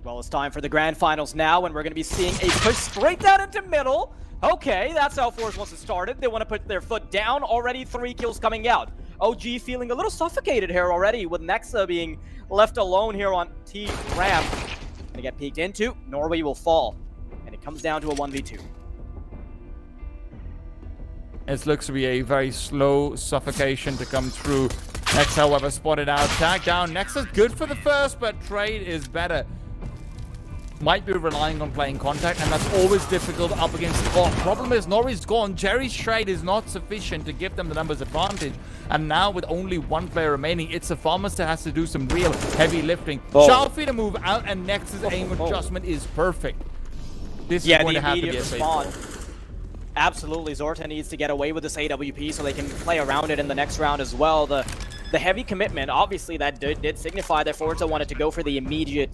Well, it's time for the grand finals now, and we're going to be seeing a push straight down into middle. Okay, that's how FORZA wants to start it. They want to put their foot down. Already 3 kills coming out. OG feeling a little suffocated here already, with Nexa being left alone here on T ramp. Gonna get peeked into. Norway will fall, and it comes down to a 1v2. It looks to be a very slow suffocation to come through. Nexa, however, spotted out. Tag down. Nexa's good for the first, but Trade is better. Might be relying on playing contact, and that's always difficult up against the bot. Problem is, Norway's gone. Jerry's trade is not sufficient to give them the numbers advantage. And now, with only 1 player remaining, it's a Pharmaster that has to do some real heavy lifting. Shalfie to move out, and Nexa's aim adjustment is perfect. This is going to have to be a safe. Absolutely, Zorta needs to get away with this AWP so they can play around it in the next round as well. The heavy commitment, obviously, that did signify that FORZA wanted to go for the immediate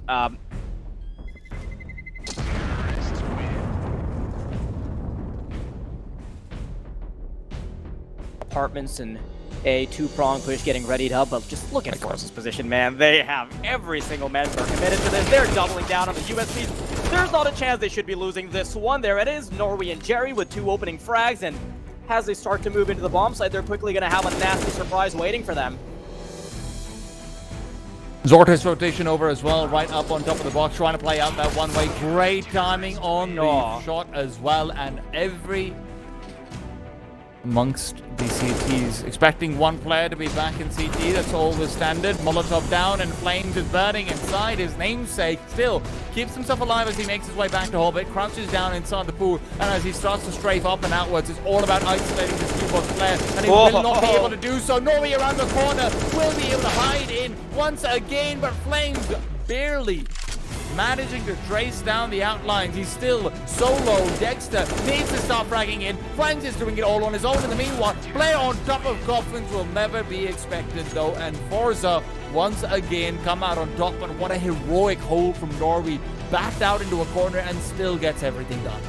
apartments and a 2-prong push getting readied up, but just look at FORZA's position, man. They have every single member committed to this. They're doubling down on the USPs. There's not a chance they should be losing this one. There it is, Norway and Jerry with 2 opening frags, and as they start to move into the bomb site, they're quickly going to have a nasty surprise waiting for them. Zorta's rotation over as well, right up on top of the box, trying to play out that one-way. Great timing on the shot as well, and every amongst the CTs. Expecting 1 player to be back in CT, that's always standard. Molotov down and Flames is burning inside his namesake. Still keeps himself alive as he makes his way back to Hobbit, crouches down inside the pool, and as he starts to strafe up and outwards, it's all about isolating this Q-box player, and he will not be able to do so. Norway around the corner will be able to hide in once again, but Flames barely managing to trace down the outlines. He's still solo. Dexter needs to start fragging in. Flames is doing it all on his own in the meanwhile. Player on top of Coffins will never be expected though, and FORZA once again come out on top, but what a heroic hold from Norway. Backed out into a corner and still gets everything done.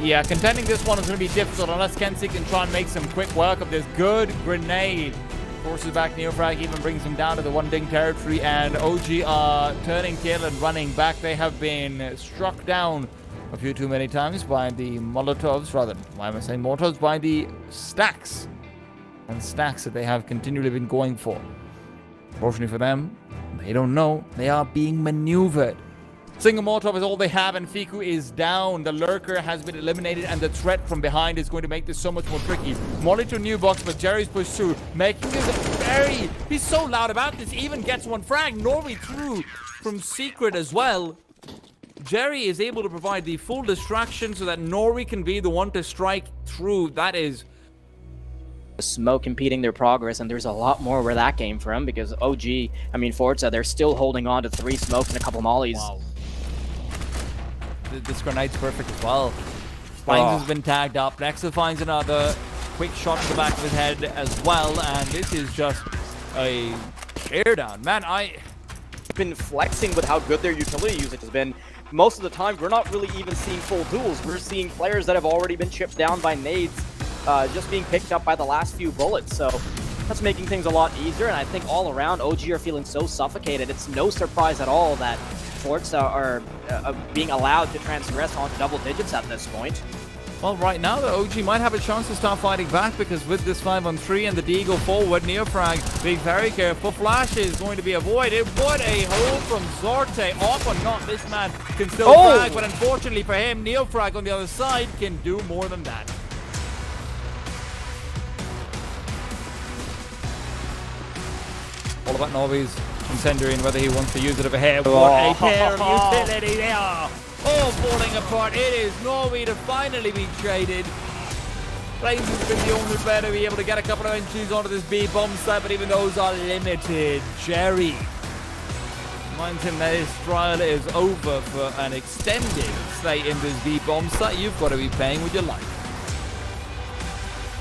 Yeah, contending this one is going to be difficult unless Kenzie can try and make some quick work of this. Good grenade. Forces back Neofrag, even brings him down to the 1-ding territory, and OG are turning tail and running back. They have been struck down a few too many times by the Molotovs, rather, why am I saying Molotovs? By the stacks and stacks that they have continually been going for. Fortunately for them, they don't know. They are being maneuvered. Single Molotov is all they have, and Fiku is down. The Lurker has been eliminated, and the threat from behind is going to make this so much more tricky. Molly to new box, but Jerry's pushed through, making this very... He's so loud about this, even gets 1 frag. Norway through from Secret as well. Jerry is able to provide the full distraction so that Norway can be the one to strike through. That is... Smoke impeding their progress, and there's a lot more where that came from, because FORZA, they're still holding on to 3 smokes and a couple mollies. Wow. This grenade's perfect as well. Flames has been tagged up. Nexa finds another quick shot to the back of his head as well, and this is just a tear down. Man, I've been flexing with how good their utility usage has been. Most of the time, we're not really even seeing full duels. We're seeing players that have already been chipped down by nades, just being picked up by the last few bullets. So that's making things a lot easier, and I think all around, OG are feeling so suffocated. It's no surprise at all that FORZA are being allowed to transgress onto double digits at this point. Well, right now, the OG might have a chance to start fighting back, because with this 5-on-3 and the Deagle forward, Neofrag being very careful. Flash is going to be avoided. What a hold from Zorte. Off or not, this man can still frag, but unfortunately for him, Neofrag on the other side can do more than that. All about Norway's incendiary and whether he wants to use it over here. What a pair of utility they are! All falling apart. It is Norway to finally be traded. Flames has been the only player to be able to get a couple of inches onto this B bomb site, but even those are limited. Jerry reminds him that his trial is over for an extended stay in this B bomb site. You've got to be paying with your life.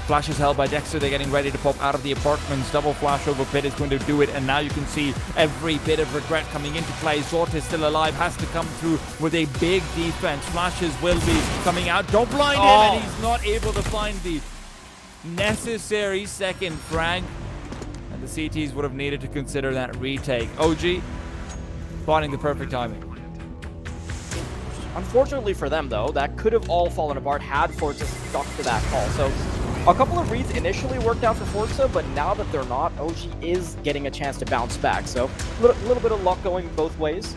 Flash is held by Dexter. They're getting ready to pop out of the apartments. Double flash over Pit is going to do it, and now you can see every bit of regret coming into play. Zorta is still alive, has to come through with a big defense. Flashes will be coming out. Don't blind him, and he's not able to find the necessary second frag. And the CTs would have needed to consider that retake. OG, finding the perfect timing. Unfortunately for them, though, that could have all fallen apart had Forza stuck to that call. So a couple of reads initially worked out for Forza, but now that they're not, OG is getting a chance to bounce back. So a little bit of luck going both ways.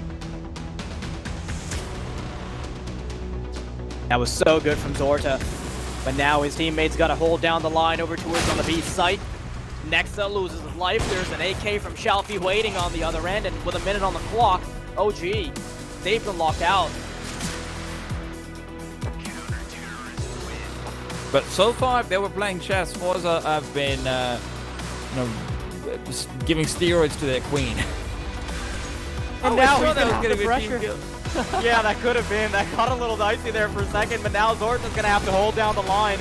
That was so good from Zorta, but now his teammates got to hold down the line over towards on the B site. Nexa loses his life. There's an AK from Shalfie waiting on the other end, and with a minute on the clock, OG, they've been locked out. But so far, if they were playing chess, Forza have been, just giving steroids to their queen. And now sure he's that was going to be pressure. Yeah, that could have been. That got a little dicey there for a second, but now Zorta's going to have to hold down the line.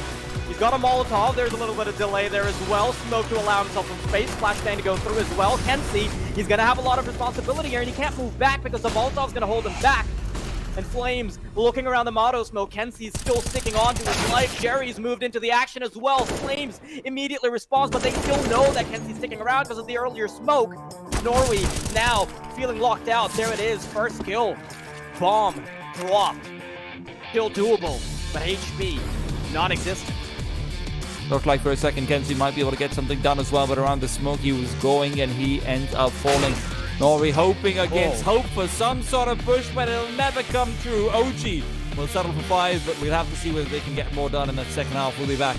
He's got a Molotov. There's a little bit of delay there as well. Smoke to allow himself some space. Flashbang to go through as well. Kenzie, he's going to have a lot of responsibility here, and he can't move back because the Molotov's going to hold him back. And Flames looking around the Motto smoke. Kenzie's still sticking on to his life. Jerry's moved into the action as well. Flames immediately responds, but they still know that Kenzie's sticking around because of the earlier smoke. Norway now feeling locked out. There it is. First kill. Bomb dropped. Still doable, but HP non-existent. Looked like for a second Kenzie might be able to get something done as well, but around the smoke he was going and he ends up falling. Norway hoping against hope for some sort of push, but it'll never come true. OG will settle for 5, but we'll have to see whether they can get more done in that second half. We'll be back.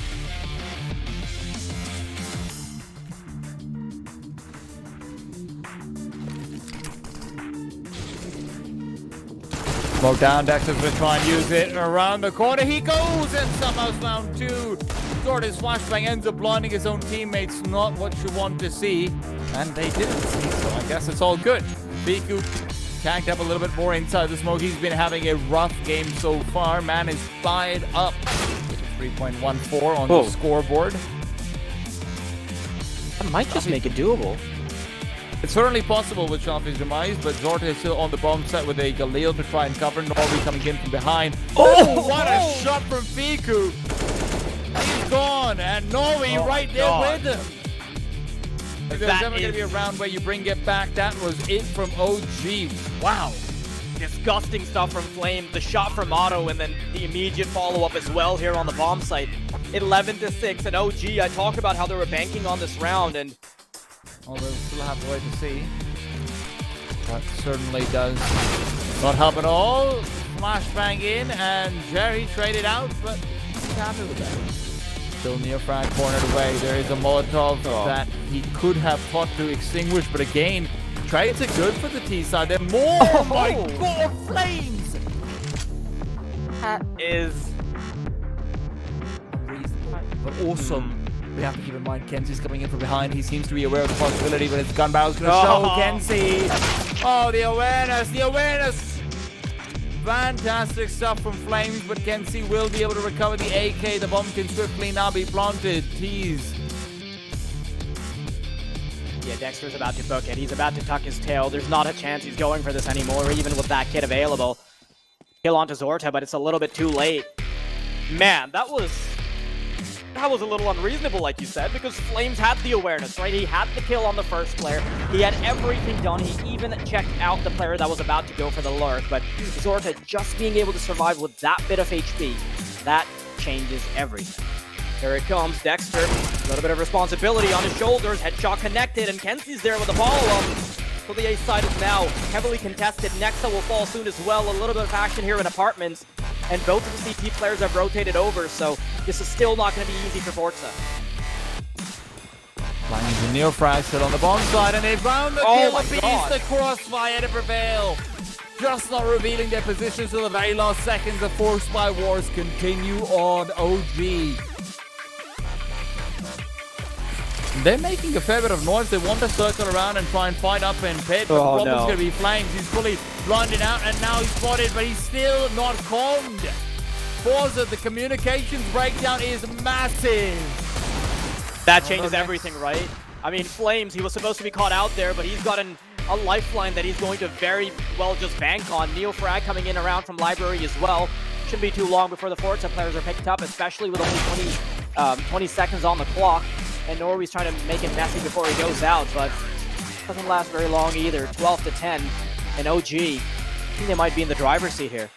Smoke down, Dexter's going to try and use it around the corner. He goes and somehow round 2. Jordan's flashbang ends up blinding his own teammates. Not what you want to see. And they didn't see, so I guess it's all good. Biku tanked up a little bit more inside the smoke. He's been having a rough game so far. Man is fired up. 3.14 on the scoreboard. That might just make it doable. It's certainly possible with Shalfie's demise, but Zorta is still on the bomb set with a Galil to try and cover. Norway coming in from behind. Oh, what a shot from Biku! He's gone, and Norway right there with him. If there's ever going to be a round where you bring it back, that was it from OG. Wow. Disgusting stuff from Flame, the shot from Otto, and then the immediate follow-up as well here on the bomb site. 11-6, and OG, I talked about how they were banking on this round, and although we'll still have to wait to see. That certainly does not help at all. Flashbang in, and Jerry traded out, but he's happy with that. Still near frag cornered away. There is a Molotov that he could have thought to extinguish, but again, trades are good for the T side. They're more. Oh my God, Flames! That is unreasonable, but awesome. We have to keep in mind Kenzie's coming in from behind. He seems to be aware of the possibility, but his gun barrel's going to show Kenzie. Oh, the awareness, the awareness. Fantastic stuff from Flames, but Kenzie will be able to recover the AK. The bomb can swiftly now be planted. Tease. Yeah, Dexter's about to book it. He's about to tuck his tail. There's not a chance he's going for this anymore, even with that kit available. Kill onto Zorta, but it's a little bit too late. Man, that was a little unreasonable, like you said, because Flames had the awareness, right? He had the kill on the first player. He had everything done. He even checked out the player that was about to go for the lurk, but Zorta just being able to survive with that bit of HP, that changes everything. Here it comes, Dexter, a little bit of responsibility on his shoulders, headshot connected, and Kenzie's there with a follow-up. So the A side is now heavily contested. Nexa will fall soon as well. A little bit of action here in Apartments. And both of the CT players have rotated over, so this is still not going to be easy for Forza. Flying to Neofrag still on the bomb side, and they found the kill piece, the crossfire to prevail. Just not revealing their positions till the very last seconds. The Force by Wars continue on OG. They're making a fair bit of noise. They want to circle around and try and fight up in pit, but the problem's going to be Flames. He's fully blinded out, and now he's spotted, but he's still not calmed. Forza, the communications breakdown is massive. That changes everything, right? I mean, Flames, he was supposed to be caught out there, but he's got a lifeline that he's going to very well just bank on. Neofrag coming in around from Library as well. Shouldn't be too long before the Forza players are picked up, especially with only 20 seconds on the clock. and Norway's trying to make it messy before he goes out, but doesn't last very long either. 12 to 10, and OG, I think they might be in the driver's seat here.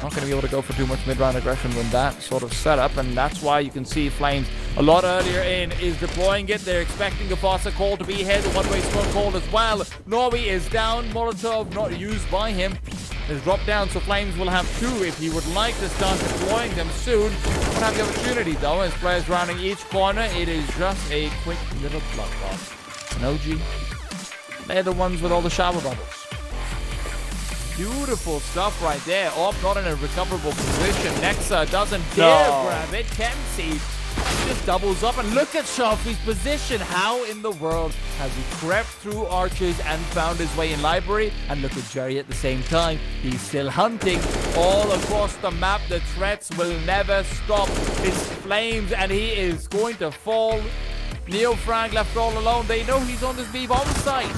Not going to be able to go for too much mid-round aggression with that sort of setup, and that's why you can see Flames a lot earlier in is deploying it. They're expecting a FORZA call to be ahead, the one-way smoke call as well. Norway is down, Molotov not used by him is dropped down, so Flames will have 2 if he would like to start deploying them soon. Won't have the opportunity though, as players rounding each corner. It is just a quick little bloodbath. And OG, they're the ones with all the shower bubbles. Beautiful stuff right there. Orb not in a recoverable position. Nexa doesn't dare grab it. Kempsey just doubles up, and look at Sharpie's position. How in the world has he crept through archers and found his way in library? And look at Jerry at the same time. He's still hunting all across the map. The threats will never stop. It's Flames, and he is going to fall. Neofrag left all alone. They know he's on this B-bomb site.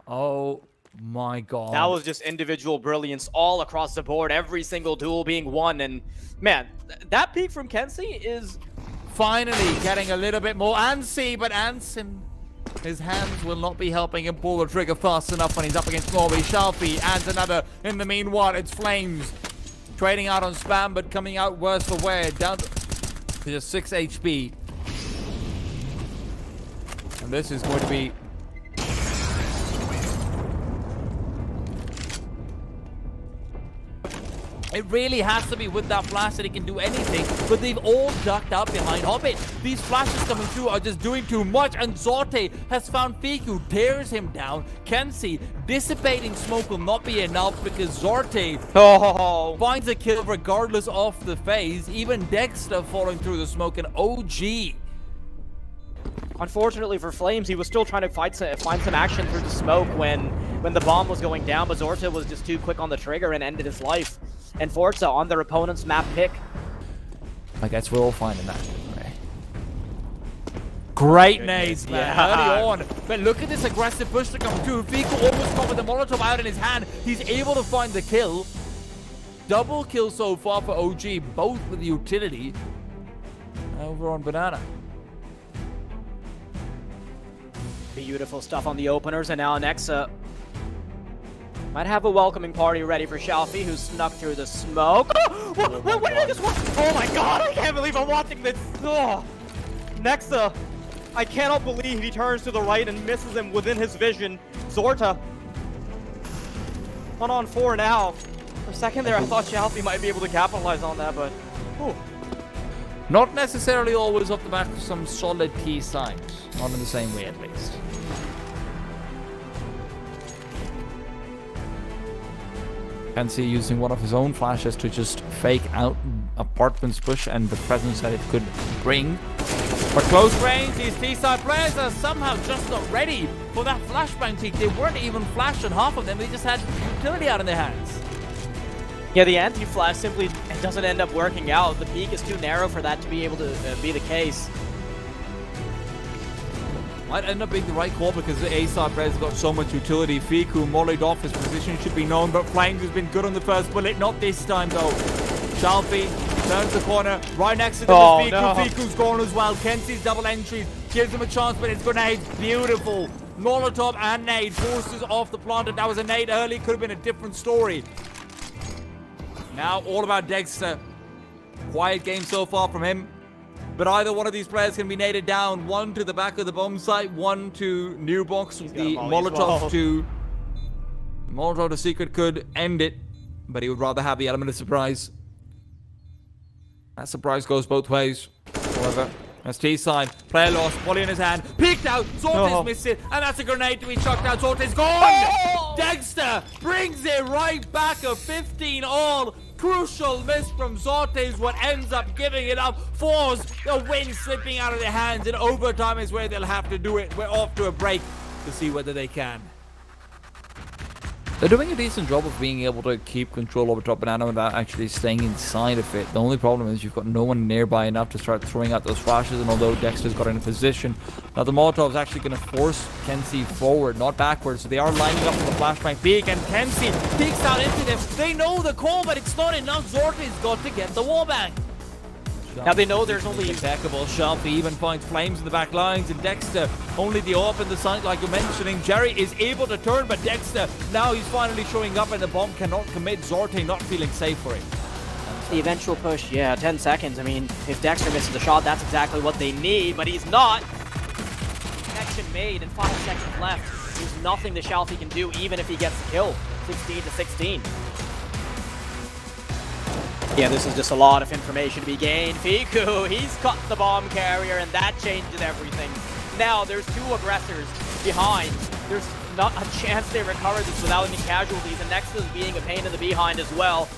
Oh my god. That was just individual brilliance all across the board. Every single duel being won. And man, that peak from Kempsey is finally getting a little bit more antsy, but Anson, his hands will not be helping him pull the trigger fast enough when he's up against Norway. Sharpie adds another. In the meanwhile, it's Flames trading out on spam, but coming out worse for wear. Down to just 6 HP. And this is going to be it really has to be with that flash that he can do anything, but they've all ducked out behind Hobbit. These flashes coming through are just doing too much, and Zorte has found Fiku, tears him down. Kenzie, dissipating smoke will not be enough because Zorte finds a kill regardless of the phase. Even Dexter falling through the smoke, and OG. Unfortunately for Flames, he was still trying to find some action through the smoke when the bomb was going down, but Zorta was just too quick on the trigger and ended his life. And FORZA on their opponent's map pick. I guess we're all finding that. Okay. Great nades, man. Early on. But look at this aggressive push to come through. Fiku almost caught with the Molotov out in his hand. He's able to find the kill. Double kill so far for OG, both with utility. Over on Banana. Beautiful stuff on the openers, and now Nexa might have a welcoming party ready for Shalfie, who snuck through the smoke. What did I just watch? Oh my god, I can't believe I'm watching this. Oh. Nexa, I cannot believe he turns to the right and misses him within his vision. Zorta, 1-on-4 now. For a second there, I thought Shalfie might be able to capitalize on that, but... Whew. Not necessarily always off the back of some solid key signs. Not in the same way, at least. Fancy using one of his own flashes to just fake out Apartment's push and the presence that it could bring. But close range, these T-side players are somehow just not ready for that flashbang peak. They weren't even flashed on half of them. They just had utility out in their hands. Yeah, the anti-flash simply doesn't end up working out. The peak is too narrow for that to be able to be the case. Might end up being the right call because the A-side player's got so much utility. Fiku mollied off, his position should be known, but Flames has been good on the first bullet. Not this time though. Shalfie turns the corner right next to them. Fiku. No. Fiku's gone as well. Kenzie's double entries gives him a chance, but it's grenades. Beautiful. Molotov and nade forces off the planted. That was a nade early, could have been a different story. Now all about Dexter. Quiet game so far from him. But either one of these players can be naded down. One to the back of the bomb site, one to new box with the Molotov to... Molotov to Secret could end it, but he would rather have the element of surprise. That surprise goes both ways. However, that's T-side. Player lost, volley in his hand. Peeked out, Zorte's missed it, and that's a grenade to be chucked out. Zorte's gone! Oh! Dexter brings it right back, a 15 all. Crucial miss from Zorte is what ends up giving it up. Force the win slipping out of their hands, and overtime is where they'll have to do it. We're off to a break to see whether they can. They're doing a decent job of being able to keep control over top Banana without actually staying inside of it. The only problem is you've got no one nearby enough to start throwing out those flashes, and although Dexter's got in a position, now the Molotov's actually going to force Kenzie forward, not backwards, so they are lining up for the flashbang peek, and Kenzie peeks out into them. They know the call, but it's not enough. Zorte's got to get the wallbang. Now they know there's only... Impeccable. Shelfie even finds Flames in the back lines, and Dexter only the AWP in the site like you're mentioning. Jerry is able to turn, but Dexter, now he's finally showing up and the bomb cannot commit. Zorte not feeling safe for it. The eventual push, yeah, 10 seconds. I mean, if Dexter misses the shot, that's exactly what they need, but he's not. Connection made and 5 seconds left. There's nothing the Shelfie can do, even if he gets the kill. 16 to 16. Yeah, this is just a lot of information to be gained. Fiku, he's cut the bomb carrier, and that changes everything. Now, there's 2 aggressors behind. There's not a chance they recover this without any casualties, and Nexus being a pain in the behind as well.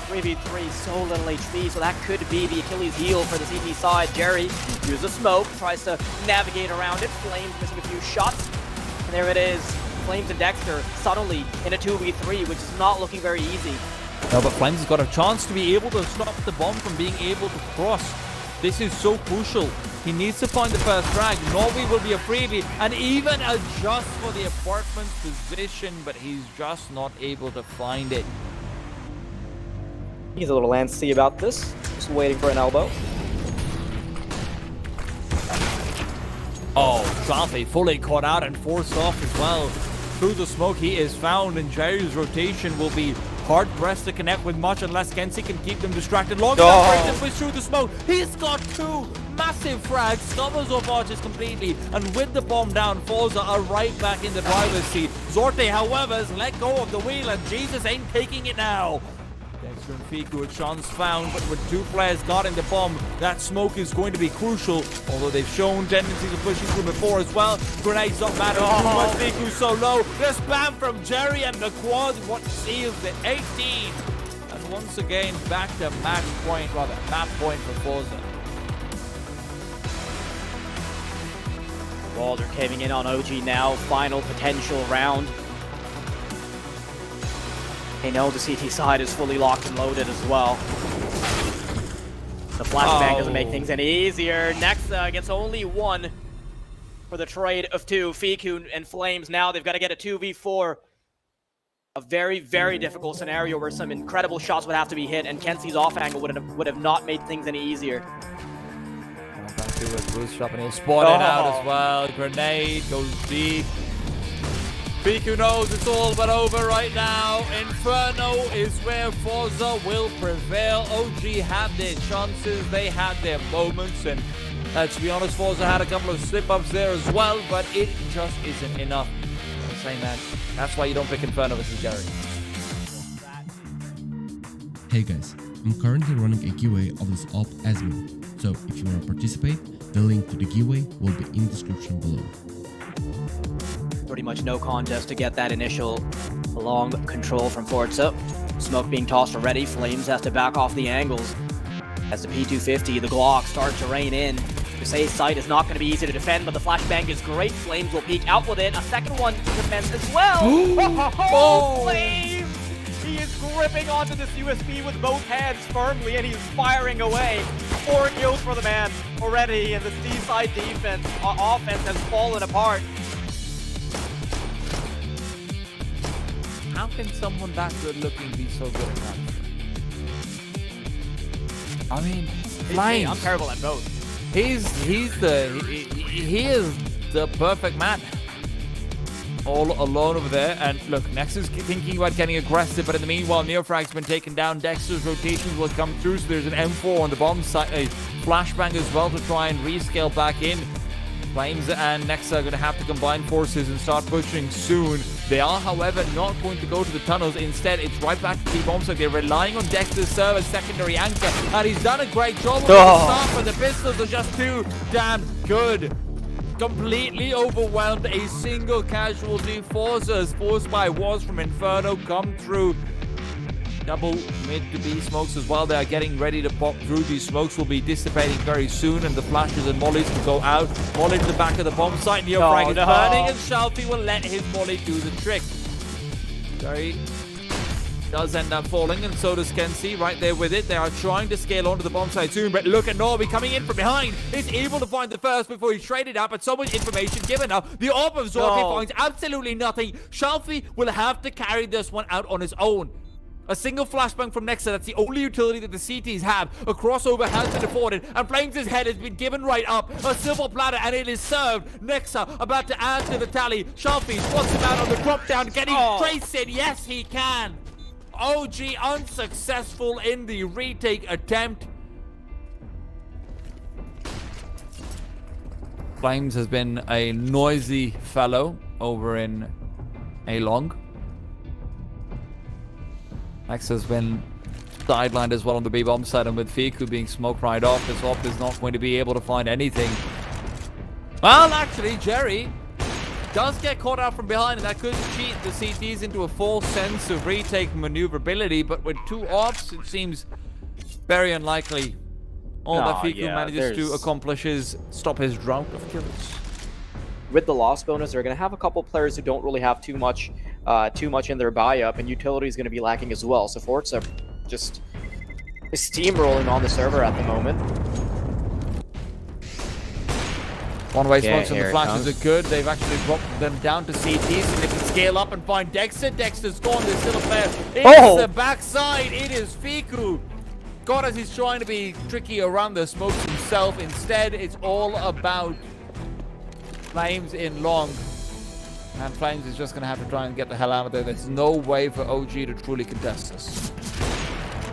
3v3, so little HP, so that could be the Achilles heel for the CT side. Jerry uses a smoke, tries to navigate around it. Flames missing a few shots. And there it is. Flames and Dexter suddenly in a 2v3, which is not looking very easy. No, but Flames has got a chance to be able to stop the bomb from being able to cross. This is so crucial. He needs to find the first frag. Norway will be a freebie and even adjust for the apartment's position, but he's just not able to find it. He's a little antsy about this, just waiting for an elbow. Oh, Shelfie fully caught out and forced off as well. Through the smoke he is found, and Jerry's rotation will be hard-pressed to connect with much unless Kenzie can keep them distracted long enough to push through the smoke. He's got 2 massive frags, covers off arches completely, and with the bomb down, FORZA are right back in the driver's seat. Zorte, however, has let go of the wheel, and Jesus ain't taking it now. Dexter and Fiku a chance found, but with 2 players guarding the bomb, that smoke is going to be crucial, although they've shown tendencies of pushing through before as well. Grenades don't matter too much. Fiku so low. The spam from Jerry and the quad, what seals it. 18. And once again, back to map point for FORZA. Well, they're caving in on OG now. Final potential round. They know the CT side is fully locked and loaded as well. The flashbang doesn't make things any easier. Nexa gets only 1 for the trade of 2. Fiku and Flames now, they've got to get a 2v4. A very, very difficult scenario where some incredible shots would have to be hit, and Kenzie's off angle would have not made things any easier. Back to a boost shot, and he'll spot it out as well. Grenade goes deep. Fiku knows it's all but over right now. Inferno is where FORZA will prevail. OG had their chances, they had their moments, and to be honest, FORZA had a couple of slip-ups there as well, but it just isn't enough. I'm saying that. That's why you don't pick Inferno versus Jerry. Hey guys, I'm currently running a giveaway of this op as me, so if you want to participate, the link to the giveaway will be in the description below. Pretty much no contest to get that initial long control from FORZA. Smoke being tossed already. Flames has to back off the angles. As the P250, the Glock starts to rain in. The safe site is not going to be easy to defend, but the flashbang is great. Flames will peek out with it. A second one to defense as well. Flames! He is gripping onto this USB with both hands firmly, and he's firing away. 4 kills for the man already, and the C-side defense offense has fallen apart. How can someone that good looking be so good at that? I mean, Flames. I'm terrible at both. He is the perfect man. All alone over there, and look, Nexus thinking about getting aggressive, but in the meanwhile, Neofrag's been taken down. Dexter's rotations will come through, so there's an M4 on the bomb side, a flashbang as well to try and rescale back in. Flames and Nexa are going to have to combine forces and start pushing soon. They are, however, not going to go to the tunnels. Instead, it's right back to the bomb site. They're relying on Dexter's serve as secondary anchor, and he's done a great job with the start, but the pistols are just too damn good. Completely overwhelmed, a single casualty. FORZA's forced by walls from Inferno come through. Double mid to B smokes as well. They are getting ready to pop through. These smokes will be dissipating very soon, and the flashes and mollies will go out. Molly to the back of the bomb site. Neofrag is burning, and Shelfie will let his molly do the trick. Jerry does end up falling, and so does Kenzie right there with it. They are trying to scale onto the bomb site soon, but look at Norby coming in from behind. He's able to find the first before he traded up, but so much information given now. The AWP of Zorbe finds absolutely nothing. Shelfie will have to carry this one out on his own. A single flashbang from Nexa, that's the only utility that the CTs have. A crossover has been afforded, and Flames' head has been given right up. A silver platter, and it is served. Nexa about to add to the tally. Sharpie spots him out on the drop down. Can he trace it? Yes, he can. OG unsuccessful in the retake attempt. Flames has been a noisy fellow over in A long. Max has been sidelined as well on the B-bomb side, and with Fiku being smoked right off, this op is not going to be able to find anything. Well, actually, Jerry does get caught out from behind, and that could cheat the CTs into a false sense of retake maneuverability, but with 2 ops, it seems very unlikely. All that Fiku manages to accomplish is stop his drought of kills. With the loss bonus, they're going to have a couple players who don't really have too much in their buy-up, and utility is going to be lacking as well. So FORZA just is steamrolling on the server at the moment. One-way smokes and the flashes are good. They've actually dropped them down to CT, so they can scale up and find Dexter. Dexter's gone. There's still a player. It's the backside. It is Fiku. God, as he's trying to be tricky around the smokes himself. Instead, it's all about Flames in long. And Flames is just going to have to try and get the hell out of there. There's no way for OG to truly contest this.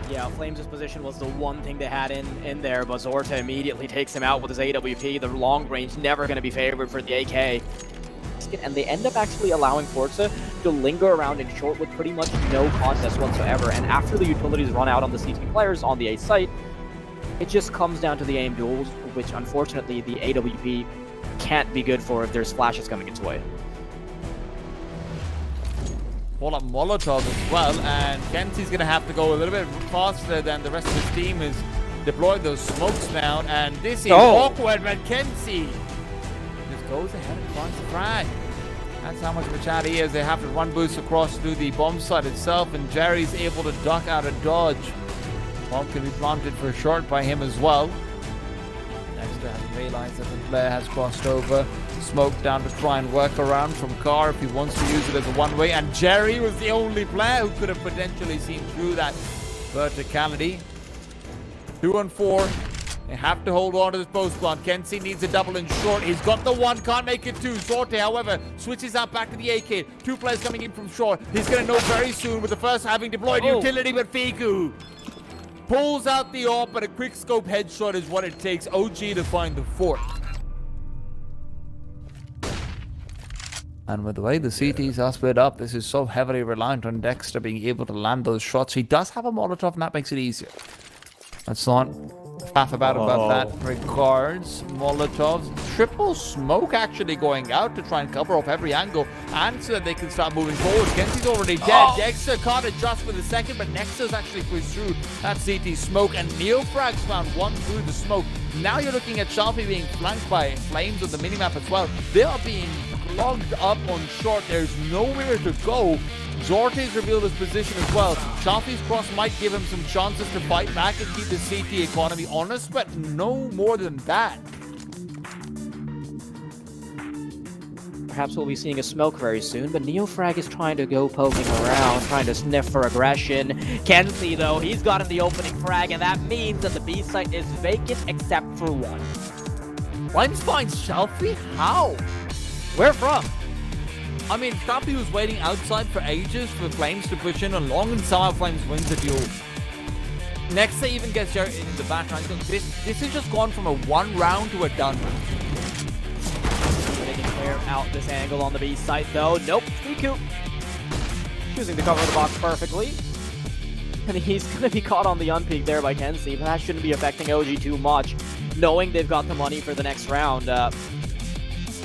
Yeah, Flames' position was the one thing they had in there, but Zorta immediately takes him out with his AWP. The long range never going to be favored for the AK. And they end up actually allowing FORZA to linger around in short with pretty much no contest whatsoever. And after the utilities run out on the CT players on the A site, it just comes down to the aim duels, which unfortunately the AWP can't be good for if there's flashes coming its way. Pull up Molotov as well, and Kenzie's going to have to go a little bit faster than the rest of his team is deployed those smokes down, and this is awkward, but Kenzie just goes ahead and finds the frag. That's how much of a chat he is. They have to run boost across to the bomb site itself, and Jerry's able to duck out and dodge. Bomb can be planted for short by him as well. Dexter hasn't realized that the player has crossed over. Smoke down to try and work around from Carr if he wants to use it as a one-way, and Jerry was the only player who could have potentially seen through that verticality. 2 on 4. They have to hold on to this post plant. Kenzie needs a double in short. He's got the 1, can't make it 2. Sorte, however, switches out back to the AK. 2 players coming in from short. He's going to know very soon with the first having deployed utility, but Fiku pulls out the AWP, but a quick scope headshot is what it takes OG to find the 4th. And with the way the CTs are split up, this is so heavily reliant on Dexter being able to land those shots. He does have a Molotov, and that makes it easier. Let's not faff about that. Regards, Molotovs, triple smoke actually going out to try and cover off every angle, and so that they can start moving forward. Kenzie's already dead. Dexter can't adjust for the second, but Nexus actually pushed through that CT smoke, and Neofrags found 1 through the smoke. Now you're looking at Sharpie being flanked by Flames on the minimap as well. They are being logged up on short. There's nowhere to go. Zorte's revealed his position as well. Sharpie's cross might give him some chances to fight back and keep the CT economy honest, but no more than that. Perhaps we'll be seeing a smoke very soon, but Neofrag is trying to go poking around, trying to sniff for aggression. Kenzie, though, he's gotten the opening frag, and that means that the B site is vacant except for 1. Flames finds Shelfie? How? Where from? I mean, Sharpie was waiting outside for ages for Flames to push in along, and somehow Flames wins the duel. Nexa even gets here in the background. This has just gone from a 1 round to a done. They can clear out this angle on the B site, though. Nope, Fiku choosing to cover the box perfectly. And he's going to be caught on the unpeak there by Kenzie, but that shouldn't be affecting OG too much, knowing they've got the money for the next round.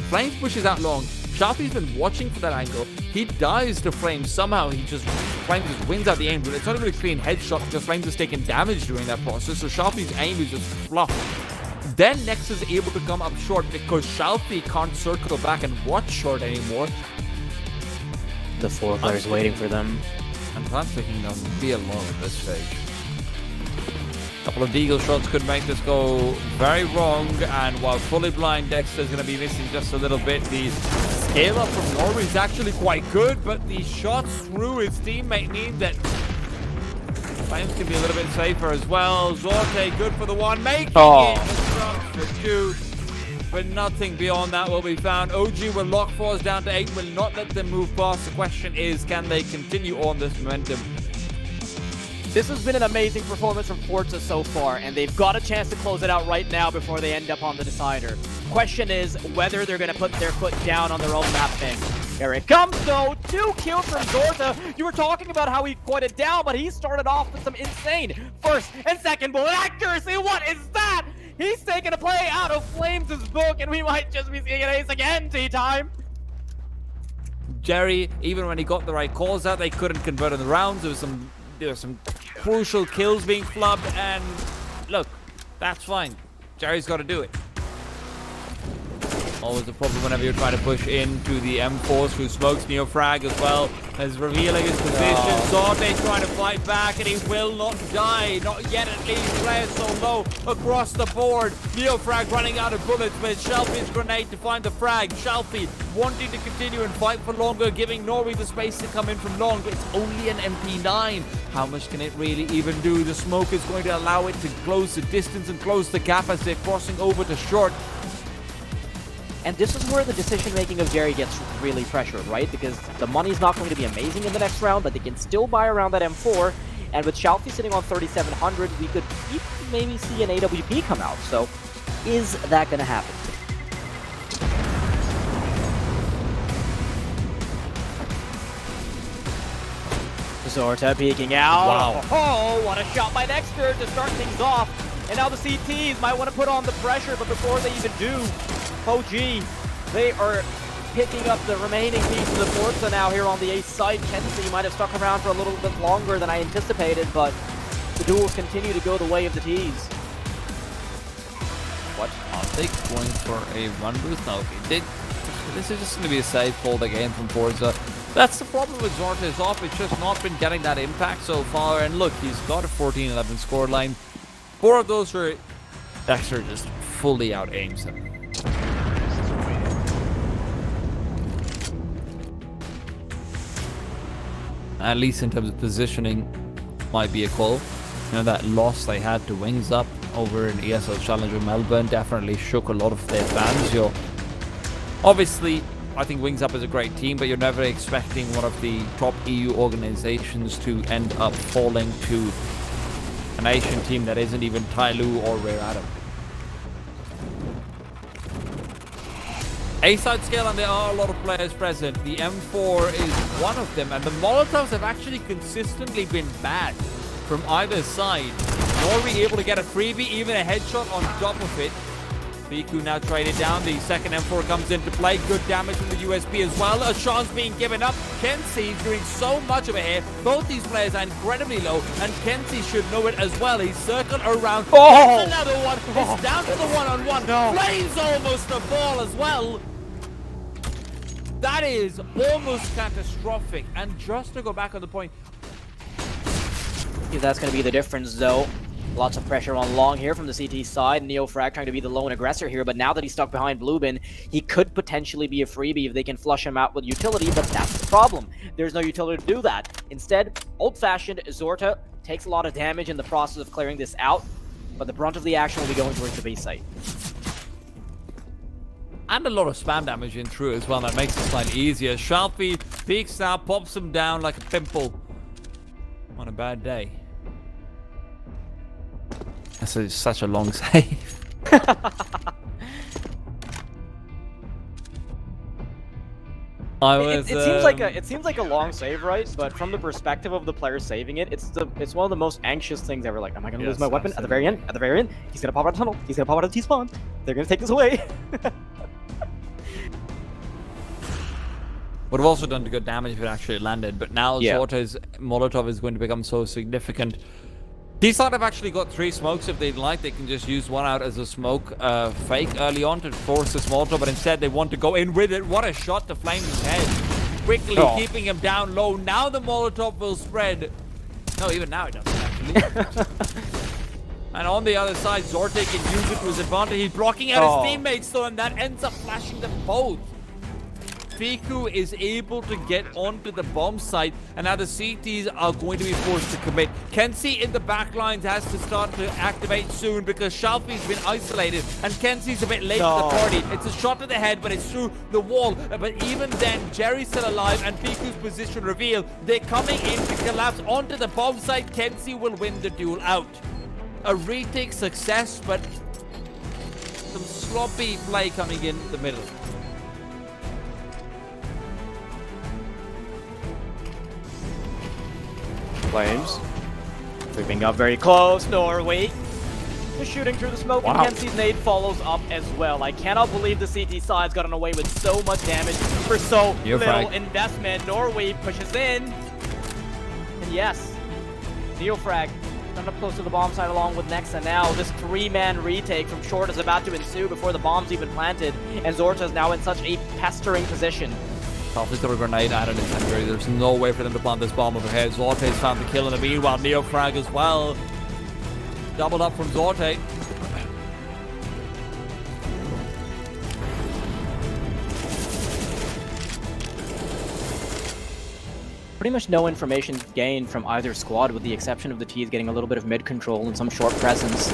Flames pushes out long. Sharpie's been watching for that angle. He dies to Flames. Somehow Flames just wins out the aim, but it's not a really clean headshot because Flames has taken damage during that process, so Sharpie's aim is just fluff. Then Nexus is able to come up short because Sharpie can't circle back and watch short anymore. The 4 players waiting for them. I'm not thinking they'll be alone at this stage. A couple of deagle shots could make this go very wrong, and while fully blind Dexter is going to be missing just a little bit, the scale up from Norway is actually quite good, but the shots through his teammate mean that Flames can be a little bit safer as well. Zorte, good for the one, making Oh. it. For 2. But nothing beyond that will be found. OG will lock Force down to 8, will not let them move past. The question is, can they continue on this momentum? This has been an amazing performance from Forza so far, and they've got a chance to close it out right now before they end up on the decider. Question is whether they're going to put their foot down on their own map thing. Here it comes, though. 2 kills from Zorta. You were talking about how he quieted down, but he started off with some insane first and second bullet accuracy. What is that? He's taking a play out of Flames' book, and we might just be seeing an ace again, T-Time. Jerry, even when he got the right calls out, they couldn't convert in the rounds. There were some crucial kills being flubbed, and look, that's fine. Jerry's got to do it. Always a problem whenever you're trying to push into the M4s through smokes. Neofrag as well as revealing his position. Zorte trying to fight back, and he will not die. Not yet, at least. Players so low across the board. Neofrag running out of bullets with Shelfie's grenade to find the frag. Shelfie wanting to continue and fight for longer, giving Norway the space to come in from long. But it's only an MP9. How much can it really even do? The smoke is going to allow it to close the distance and close the gap as they're crossing over to short. And this is where the decision-making of Jerry gets really pressured, right? Because the money's not going to be amazing in the next round, but they can still buy around that M4. And with Shalfie sitting on 3,700, we could maybe see an AWP come out. So, is that going to happen? Zorta peeking out. Wow. Oh, what a shot by Dexter to start things off. And now the CTs might want to put on the pressure, but before they even do, OG, they are picking up the remaining pieces of Forza now here on the ace side. Kenzie might have stuck around for a little bit longer than I anticipated, but the duels continue to go the way of the T's. What? Arctic going for a run boost? No, he did. This is just going to be a safe fold again from Forza. That's the problem with Zorta's off. It's just not been getting that impact so far. And look, he's got a 14-11 scoreline. 4 of those were Dexter just fully out aims him. At least in terms of positioning, might be a call. You know, that loss they had to Wings Up over in ESL Challenger Melbourne definitely shook a lot of their fans. Obviously, I think Wings Up is a great team, but you're never expecting one of the top EU organizations to end up falling to an Asian team that isn't even Tyloo or Rare Atom. A-side scale, and there are a lot of players present. The M4 is one of them, and the Molotovs have actually consistently been bad from either side. Norway able to get a freebie, even a headshot on top of it. Biku now traded down. The second M4 comes into play. Good damage from the USB as well. A chance being given up. Kenzie doing so much of it here. Both these players are incredibly low, and Kenzie should know it as well. He's circled around. Oh! Another one. It's down to the one-on-one. No. Flames almost a ball as well. That is almost catastrophic. And just to go back on the point, That's going to be the difference, though. Lots of pressure on Long here from the CT side. Neofrag trying to be the lone aggressor here, but now that he's stuck behind Bluebin, he could potentially be a freebie if they can flush him out with utility, but that's the problem. There's no utility to do that. Instead, old-fashioned Zorta takes a lot of damage in the process of clearing this out, but the brunt of the action will be going towards the base site. and a lot of spam damage in through as well. That makes it slightly easier. Sharpie peeks now, pops him down like a pimple on a bad day. That's such a long save. It seems like a long save, right? But from the perspective of the player saving it, it's one of the most anxious things ever. Like, am I gonna lose my weapon at the very end? At the very end, he's gonna pop out of the tunnel. He's gonna pop out of the T-spawn. They're gonna take this away. Would have also done good damage if it actually landed, but now Zorta's Molotov is going to become so significant. T-side have actually got 3 smokes if they'd like. They can just use one out as a smoke fake early on to force this Molotov, but instead they want to go in with it. What a shot to Flame's head. Quickly keeping him down low. Now the Molotov will spread. No, even now it doesn't actually. And on the other side, Zorte can use it to his advantage. He's blocking out his teammates though, and that ends up flashing them both. Fiku is able to get onto the bomb site, and now the CTs are going to be forced to commit. Kenzie in the back lines has to start to activate soon because Shalfi's been isolated, and Kenzie's a bit late to the party. It's a shot to the head, but it's through the wall. But even then, Jerry's still alive, and Fiku's position revealed. They're coming in to collapse onto the bomb site. Kenzie will win the duel out. A retake success, but some sloppy play coming in the middle. Flames creeping up very close. Norway just shooting through the smoke, and Kenzie's nade follows up as well. I cannot believe the CT side's gotten away with so much damage for so little investment. Norway pushes in, and yes, Neofrag up close to the bomb site along with Nexa. Now this 3-man retake from short is about to ensue before the bomb's even planted, and Zorta is now in such a pestering position. Toffee's got a grenade out of incendiary. There's no way for them to plant this bomb overhead. Zorte's found the kill in the meanwhile. Neofrag as well. Doubled up from Zorte. Pretty much no information gained from either squad, with the exception of the T's getting a little bit of mid control and some short presence.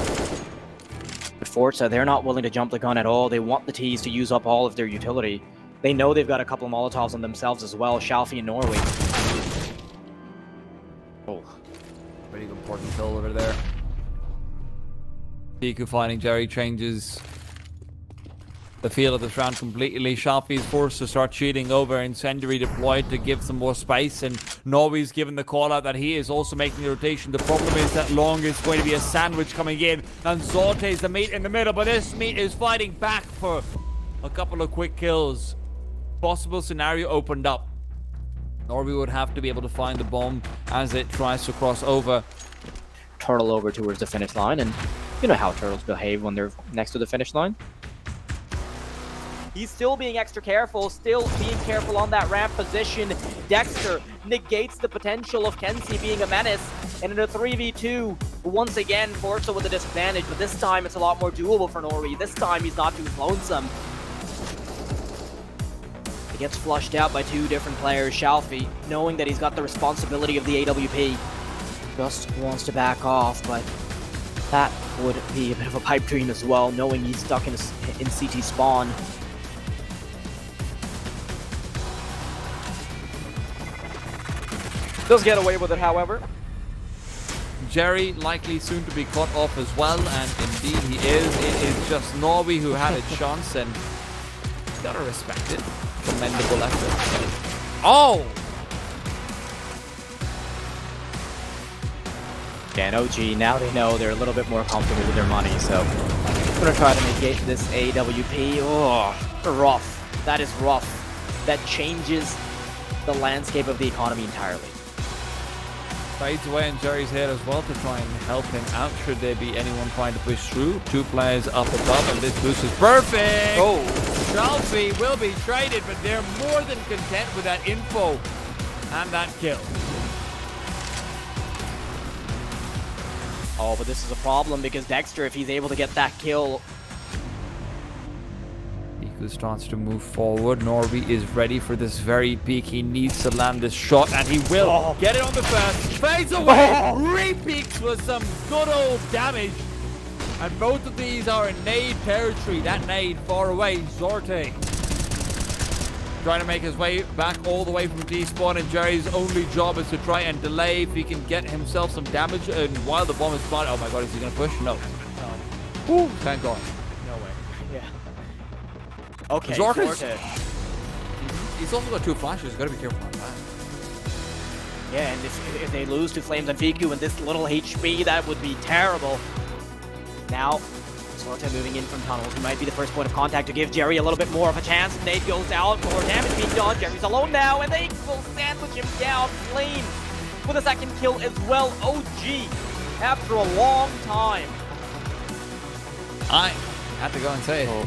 But FORZA, they're not willing to jump the gun at all. They want the T's to use up all of their utility. They know they've got a couple of Molotovs on themselves as well, Shalfi and Norway. Oh, pretty important kill over there. Fiku finding Jerry changes the feel of this round completely. Shalfi is forced to start cheating over, incendiary deployed to give some more space, and Norway's given the call out that he is also making the rotation. The problem is that Long is going to be a sandwich coming in, and Zorte is the meat in the middle, but this meat is fighting back for a couple of quick kills. Possible scenario opened up. Norway would have to be able to find the bomb as it tries to cross over. Turtle over towards the finish line, and you know how turtles behave when they're next to the finish line. He's still being extra careful, still being careful on that ramp position. Dexter negates the potential of Kenzie being a menace, and in a 3v2, once again, FORZA with a disadvantage, but this time it's a lot more doable for Norway. This time he's not too lonesome. He gets flushed out by two different players. Shalfi, knowing that he's got the responsibility of the AWP, just wants to back off, but that would be a bit of a pipe dream as well, knowing he's stuck in CT spawn. Does get away with it, however. Jerry likely soon to be cut off as well, and indeed he is. It is just Norway who had a chance, and gotta respect it. Commendable effort. Oh! And OG, now they know they're a little bit more comfortable with their money, so I'm gonna try to negate this AWP. Oh, rough. That is rough. That changes the landscape of the economy entirely. Fades away in Jerry's head as well to try and help him out should there be anyone trying to push through. Two players up above, and this boost is perfect! Oh! Shalfi will be traded, but they're more than content with that info and that kill. Oh, but this is a problem because Dexter, if he's able to get that kill... Fiku starts to move forward. Norby is ready for this very peak. He needs to land this shot, and he will get it on the first. Fades away! Re-peaks with some good old damage. And both of these are in nade territory. That nade far away. Zorte trying to make his way back all the way from T-spawn, and Jerry's only job is to try and delay if he can get himself some damage. And while the bomb is spotted, oh my god, is he gonna push? No. Woo, thank god. No way. Yeah. Okay, Zorte. He's also got two flashes. Gotta be careful on that. Yeah, and if they lose to Flames and Fiku and this little HP, that would be terrible. Now, Zorte moving in from tunnels. He might be the first point of contact to give Jerry a little bit more of a chance. Nade goes out, more damage being done. Jerry's alone now, and they will sandwich him down. Flame with a second kill as well. OG after a long time. I have to go and say it.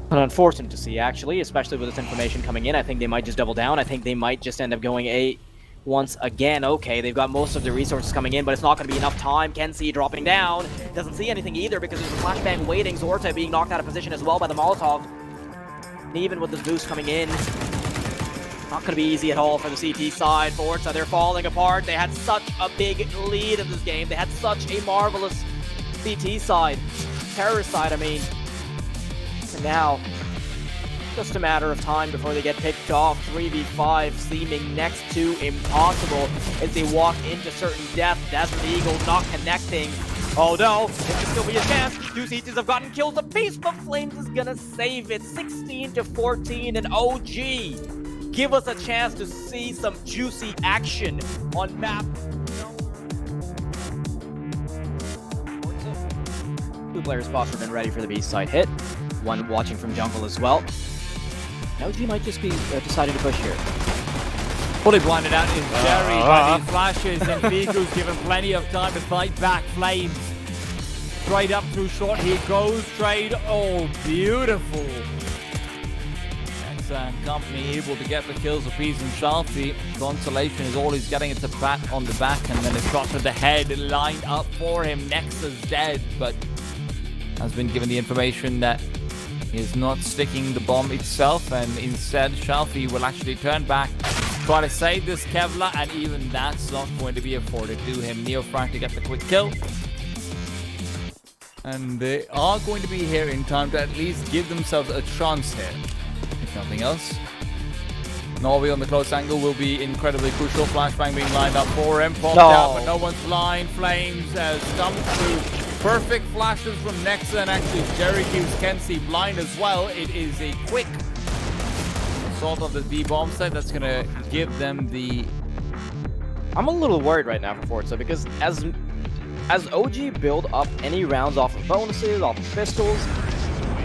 Unfortunate to see, actually, especially with this information coming in. I think they might just double down. I think they might just end up going A once again. Okay, they've got most of the resources coming in, but it's not going to be enough time. Kenzie dropping down. Doesn't see anything either because there's a flashbang waiting. Zorta being knocked out of position as well by the Molotov. And even with this boost coming in, not going to be easy at all for the CT side. FORZA, they're falling apart. They had such a big lead in this game. They had such a marvelous CT side. Terrorist side, I mean. And now, just a matter of time before they get picked off. 3v5 seeming next to impossible as they walk into certain death. Desert Eagle not connecting. Oh no, it could still be a chance. Two CTs have gotten kills apiece, but Flames is gonna save it. 16-14 and OG. Give us a chance to see some juicy action on map. Two players fostered and ready for the B side hit. One watching from jungle as well. OG might just be deciding to push here. Fully blinded out is Jerry by these flashes, and Fiku's given plenty of time to fight back. Flames straight up through short. He goes straight. Oh, beautiful. And company able to get the kills apiece, and Shalfie, consolation is all he's getting. It's a bat on the back and then a shot to the head lined up for him. Nexus dead, but has been given the information that he is not sticking the bomb itself, and instead Shalfie will actually turn back, try to save this Kevlar, and even that's not going to be afforded to him. Neofrank to get the quick kill. And they are going to be here in time to at least give themselves a chance here. If nothing else. Norway on the close angle will be incredibly crucial. Flashbang being lined up for him. Popped out, but no one's blind. Flames has come through. Perfect flashes from Nexa, and actually Jerry keeps Kenzie blind as well. It is a quick assault of the B bomb site that's going to give them the... I'm a little worried right now for FORZA because as OG build up any rounds off of bonuses, off of pistols,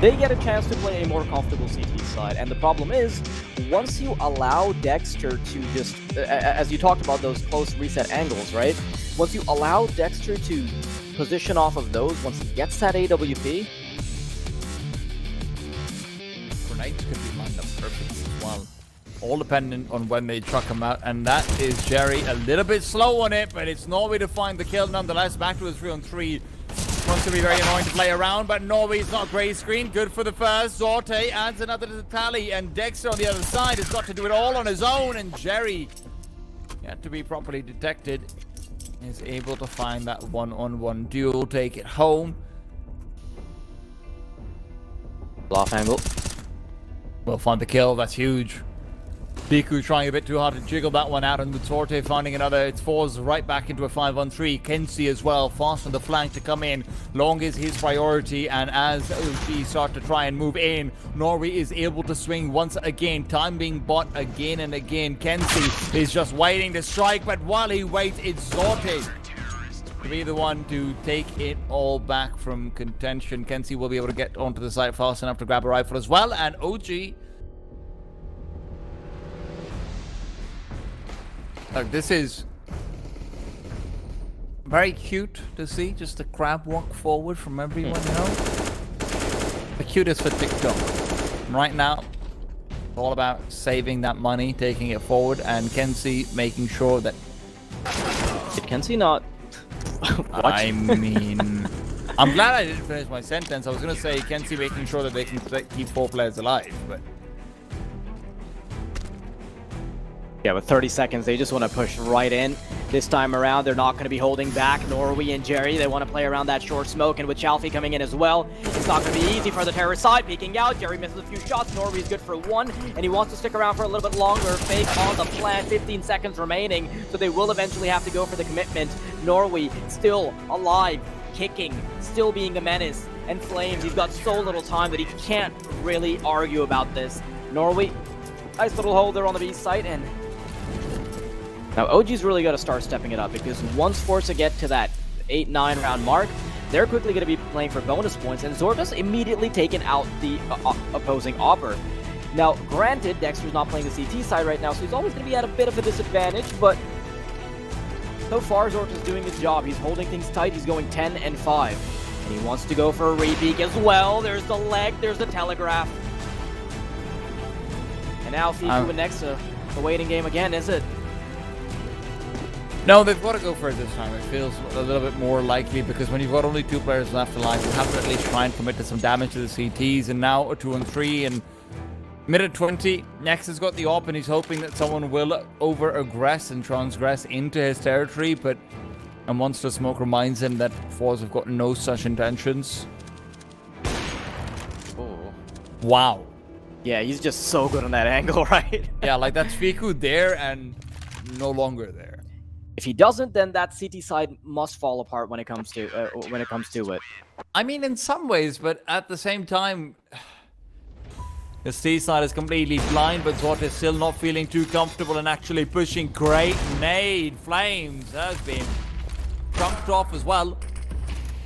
they get a chance to play a more comfortable CT side. And the problem is, once you allow Dexter to just, as you talked about those close reset angles, right? Once you allow Dexter to position off of those, once he gets that AWP, grenades could be lined up perfectly as well. All dependent on when they truck him out, and that is Jerry a little bit slow on it, but it's Norway to find the kill nonetheless. Back to a 3-on-3. Wants to be very annoying to play around, but Norway's not gray screen. Good for the first. Zorte adds another to the tally, and Dexter on the other side has got to do it all on his own, and Jerry, yet to be properly detected, is able to find that one-on-one duel, take it home. off angle. We'll find the kill, that's huge. Biku trying a bit too hard to jiggle that one out, and with Sorte finding another. It's FORZA right back into a 5-on-3. Kenzie as well, fast on the flank to come in. Long is his priority, and as OG start to try and move in, Norway is able to swing once again. Time being bought again and again. Kenzie is just waiting to strike, but while he waits, it's Sorte to be the one to take it all back from contention. Kenzie will be able to get onto the site fast enough to grab a rifle as well, and OG... Look, this is very cute to see, just the crab walk forward from everyone, you know? The cutest for TikTok. Right now, it's all about saving that money, taking it forward, and Kenzie making sure that... Did Kenzie not... I mean... I'm glad I didn't finish my sentence. I was going to say Kenzie making sure that they can keep 4 players alive, but... Yeah, with 30 seconds, they just want to push right in. This time around, they're not going to be holding back. Norway and Jerry, they want to play around that short smoke, and with Chalfie coming in as well, it's not going to be easy for the terrorist side. Peeking out, Jerry misses a few shots. Norway's good for 1, and he wants to stick around for a little bit longer. Fake on the plan, 15 seconds remaining, so they will eventually have to go for the commitment. Norway still alive, kicking, still being a menace, and Flames, he's got so little time that he can't really argue about this. Norway, nice little hold there on the B site, and now OG's really got to start stepping it up, because once FORZA get to that 8-9 round mark, they're quickly going to be playing for bonus points, and Zorda's immediately taken out the opposing Opper. Now, granted, Dexter's not playing the CT side right now, so he's always going to be at a bit of a disadvantage, but so far Zorda's doing his job. He's holding things tight, he's going 10 and 5. And he wants to go for a repeat as well. There's the leg, there's the telegraph. And now Fifu and Nexa, the waiting game again, is it? No, they've got to go for it this time. It feels a little bit more likely, because when you've got only 2 players left alive, you have to at least try and commit to some damage to the CTs, and now a 2-on-3, and Mid at 20, Nex has got the op and he's hoping that someone will over-aggress and transgress into his territory, but a monster smoke reminds him that FORZA have got no such intentions. Oh. Wow. Yeah, he's just so good on that angle, right? Yeah, like that's Fiku there and no longer there. If he doesn't, then that CT side must fall apart when it comes to it. I mean, in some ways, but at the same time, the C side is completely blind, but Zort is still not feeling too comfortable and actually pushing. Great nade. Flames has been chunked off as well.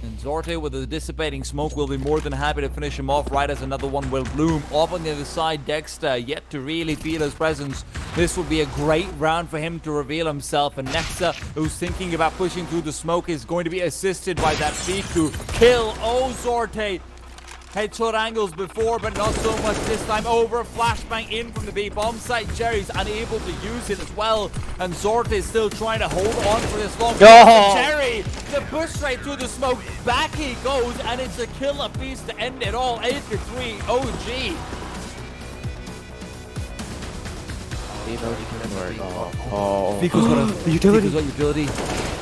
And Zorte with the dissipating smoke will be more than happy to finish him off right as another one will bloom. Off on the other side, Dexter yet to really feel his presence. This would be a great round for him to reveal himself. And Nexa, who's thinking about pushing through the smoke, is going to be assisted by that Fiku. Kill. Oh, Zorte. Headshot angles before, but not so much this time. Over, flashbang in from the B bomb site. Jerry's unable to use it as well, and Zorte is still trying to hold on for this long. Jerry, the push straight through the smoke. Back he goes, and it's a kill apiece to end it all. 8-3, OG. Fico's got a utility.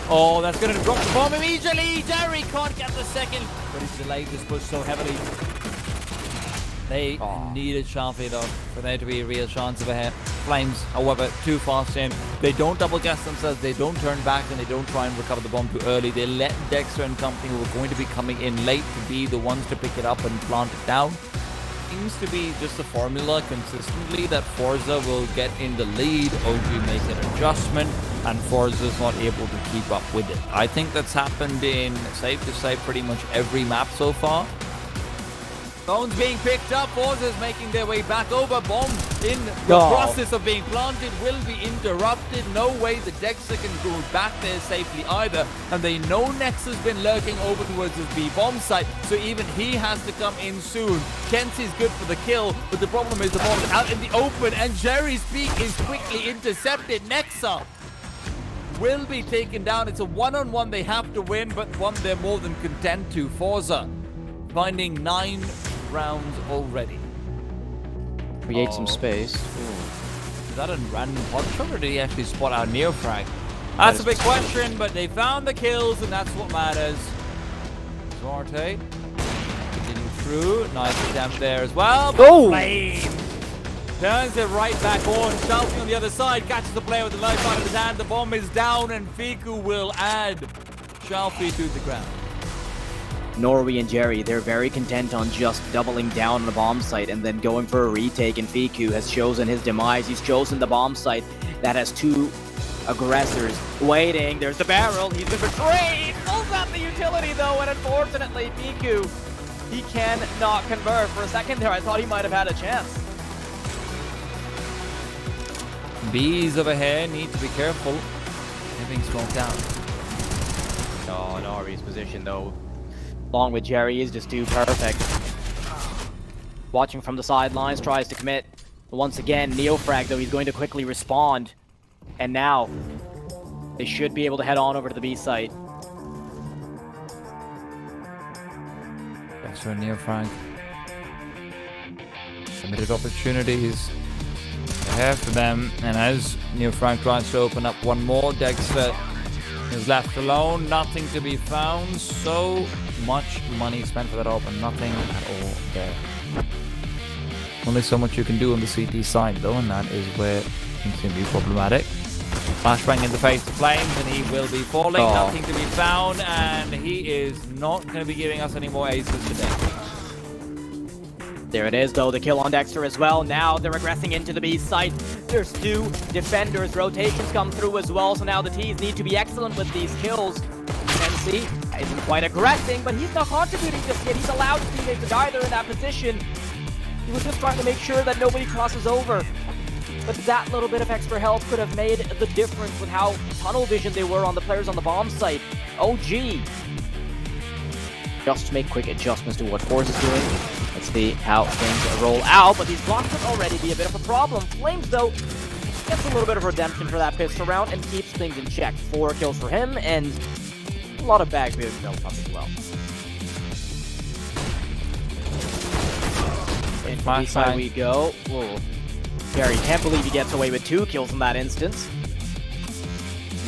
Oh, that's going to drop the bomb immediately. Jerry can't get the second, but he's delayed this push so heavily. They needed Sharpie though for there to be a real chance of a hit. Flames, however, too fast in. They don't double gas themselves, they don't turn back, and they don't try and recover the bomb too early. They let Dexter and company, who are going to be coming in late, to be the ones to pick it up and plant it down. Seems to be just a formula consistently that FORZA will get in the lead, OG make an adjustment, and FORZA's not able to keep up with it. I think that's happened in, safe to say, pretty much every map so far. Bones being picked up, FORZA's making their way back over. Bomb in the process of being planted will be interrupted. No way the Dexter can go back there safely either. And they know Nex has been lurking over towards his B bomb site, so even he has to come in soon. Kenzie's good for the kill, but the problem is the bomb is out in the open, and Jerry's peak is quickly intercepted. Nexa will be taken down. It's a one-on-one they have to win, but one they're more than content to. FORZA finding 9 rounds already. Create some space. Is that a random hot shot, or did he actually spot out Neofrag? That's a big question, but they found the kills, and that's what matters. Zorte continuing through. Nice attempt there as well. Oh! Flame turns it right back on. Shelby on the other side catches the player with the knife out of his hand. The bomb is down, and Fiku will add Shelby to the ground. Norway and Jerry, they're very content on just doubling down on the bomb site and then going for a retake, and Fiku has chosen his demise. He's chosen the bomb site that has 2 aggressors waiting. There's the barrel. He's been betrayed. Pulls out the utility though, and unfortunately Fiku, he cannot convert. For a second there, I thought he might have had a chance. Bees over here need to be careful. Everything smoked out. Oh, Norway's position though, along with Jerry, is just too perfect. Watching from the sidelines, tries to commit. But once again, Neofrag though, he's going to quickly respond. And now, they should be able to head on over to the B site. Thanks for Neofrag. Limited opportunities ahead for them. And as Neofrag tries to open up one more, Dexter is left alone. Nothing to be found. So much money spent for that open, nothing at all there. Only so much you can do on the CT side though, and that is where things can be problematic. Flashbang in the face of Flames, and he will be falling. Nothing to be found, and he is not going to be giving us any more aces today. There it is though, the kill on Dexter as well. Now they're regressing into the B site. There's 2 defenders, rotations come through as well, so now the T's need to be excellent with these kills. Kenzie isn't quite aggressing, but he's not contributing just yet. He's allowed his teammates to die there in that position. He was just trying to make sure that nobody crosses over. But that little bit of extra health could have made the difference with how tunnel vision they were on the players on the bomb site. OG just make quick adjustments to what FORZA's doing. Let's see how things roll out, but these blocks would already be a bit of a problem. Flames, though, gets a little bit of redemption for that pistol round and keeps things in check. 4 kills for him, and a lot of bag build up as well. Into Flash B-side bang. we go. Whoa. Gary can't believe he gets away with 2 kills in that instance.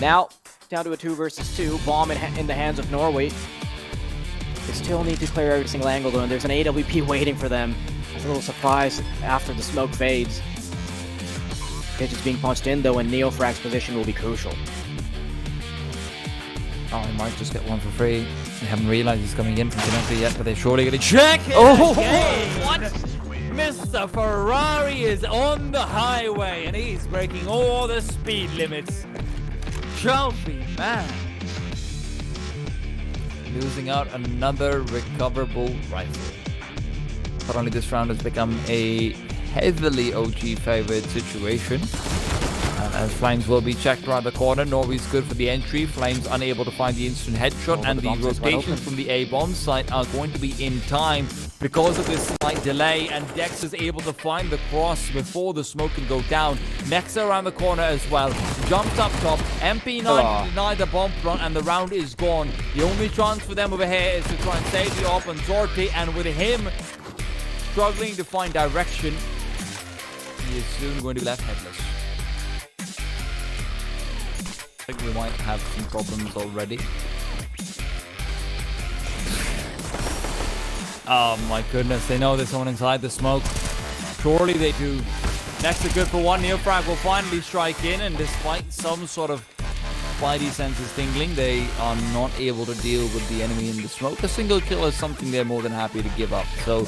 Now, down to a 2 versus 2. Bomb in the hands of Norway. They still need to clear every single angle though, and there's an AWP waiting for them. It's a little surprise after the smoke fades. Pitch is being punched in though, and Neofrag's position will be crucial. Oh, he might just get one for free. They haven't realized he's coming in from Connector yet, but they're surely going to check it. Oh! Again. What? Mr. Ferrari is on the highway, and he's breaking all the speed limits. Trophy man. Losing out another recoverable rifle. But only this round has become a heavily OG favored situation. As Flames will be checked around the corner. Norway's good for the entry. Flames unable to find the instant headshot, and the rotations from the A-bomb site are going to be in time because of this slight delay, and Dex is able to find the cross before the smoke can go down. Nexa around the corner as well. Jumps up top. MP9 to deny the bomb front, and the round is gone. The only chance for them over here is to try and save the op on Zorti, and with him struggling to find direction, he is soon going to be left headless. I think we might have some problems already. Oh my goodness, they know there's someone inside the smoke. Surely they do. Next are good for one. Neofrag will finally strike in, and despite some sort of spidey senses tingling, they are not able to deal with the enemy in the smoke. A single kill is something they're more than happy to give up. So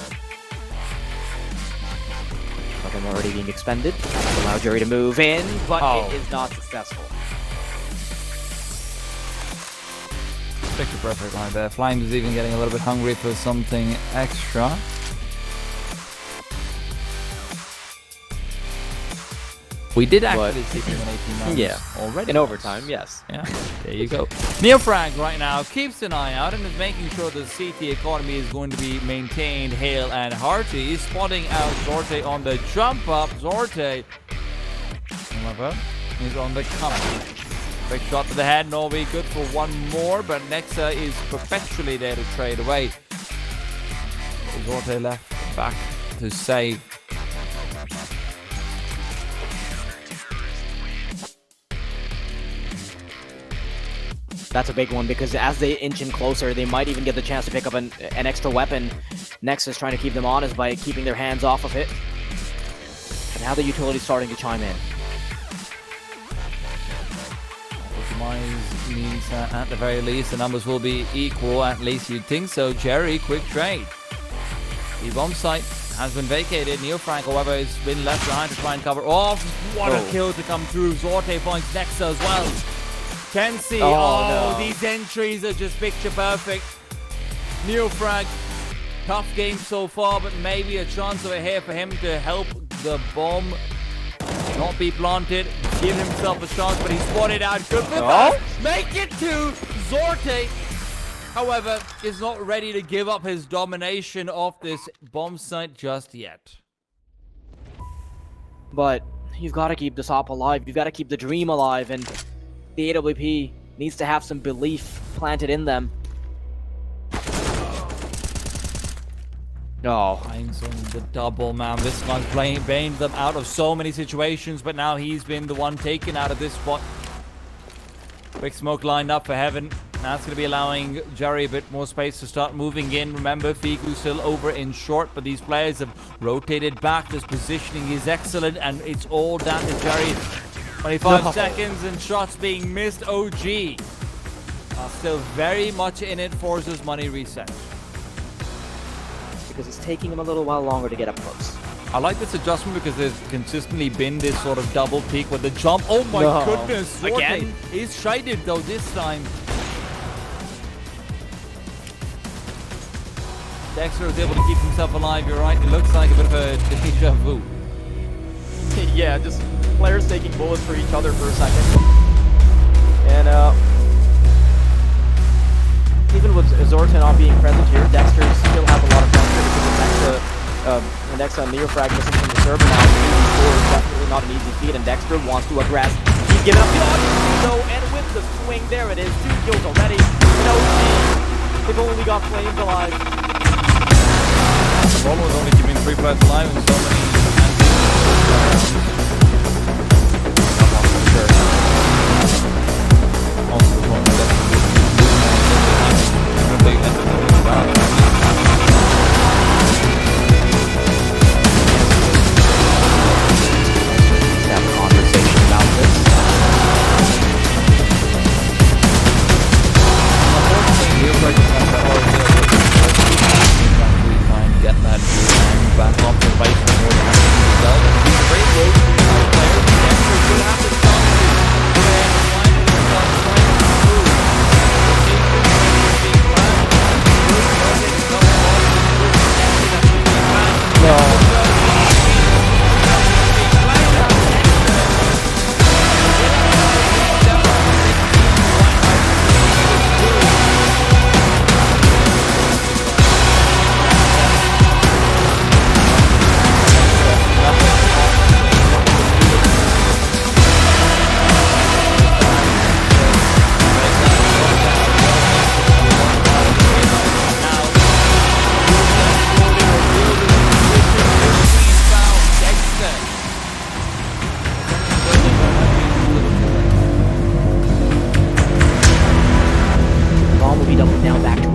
I'm already being expended. Allow Jerry to move in, but it is not successful. picture perfect right there. Flames is even getting a little bit hungry for something extra. We did actually see him in 18 rounds already. In overtime, yes. Yeah, there you go. Neofrag right now keeps an eye out and is making sure the CT economy is going to be maintained hale and hearty. He's spotting out Zorte on the jump up. Zorte, however, is on the come. Big shot to the head. Norway good for one more, but Nexa is perpetually there to trade away. Zorte left back to save. That's a big one because as they inch in closer, they might even get the chance to pick up an extra weapon. Next is trying to keep them honest by keeping their hands off of it. And now the utility's starting to chime in. Optimize means that at the very least the numbers will be equal, at least you'd think so. Jerry, quick trade. The bomb site has been vacated. Neofrag, however, has been left behind to try and cover off. What a kill to come through. Zorte finds Nexa as well. Kenzie, no. These entries are just picture perfect. Neofrag, tough game so far, but maybe a chance over here for him to help the bomb not be planted, give himself a chance, but he's spotted out. Good for that. Make it to Zorte. However, is not ready to give up his domination of this bomb site just yet. But you've got to keep this op alive. You've got to keep the dream alive, and the AWP needs to have some belief planted in them. Finds on the double, man. This guy's bained them out of so many situations, but now he's been the one taken out of this spot. Quick smoke lined up for Heaven. That's going to be allowing Jerry a bit more space to start moving in. Remember, Figu still over in short, but these players have rotated back. This positioning is excellent, and it's all down to Jerry. 25 seconds and shots being missed. OG are still very much in it. Forza's money reset. Because it's taking him a little while longer to get up close. I like this adjustment because there's consistently been this sort of double peak with the jump. Oh my goodness. Again? He's shaded though this time. Dexter was able to keep himself alive. You're right. It looks like a bit of a deja vu. Yeah, just players taking bullets for each other for a second. And even with Zorta not being present here, Dexter still has a lot of pressure because the Nexa and Neofrag missing from the server now. 4 is definitely not an easy feat, and Dexter wants to aggress. He's giving up the audience, though, and with the swing, there it is. 2 kills already. No, they've only got Flames alive. The ball was only keeping free players alive and so many also the point that they end up doing that. Have a conversation about this. Unfortunately, he'll break the contract actually try and get that and back observation more than himself. He's a great road player. The extra should have to stop Bomb will be doubled down back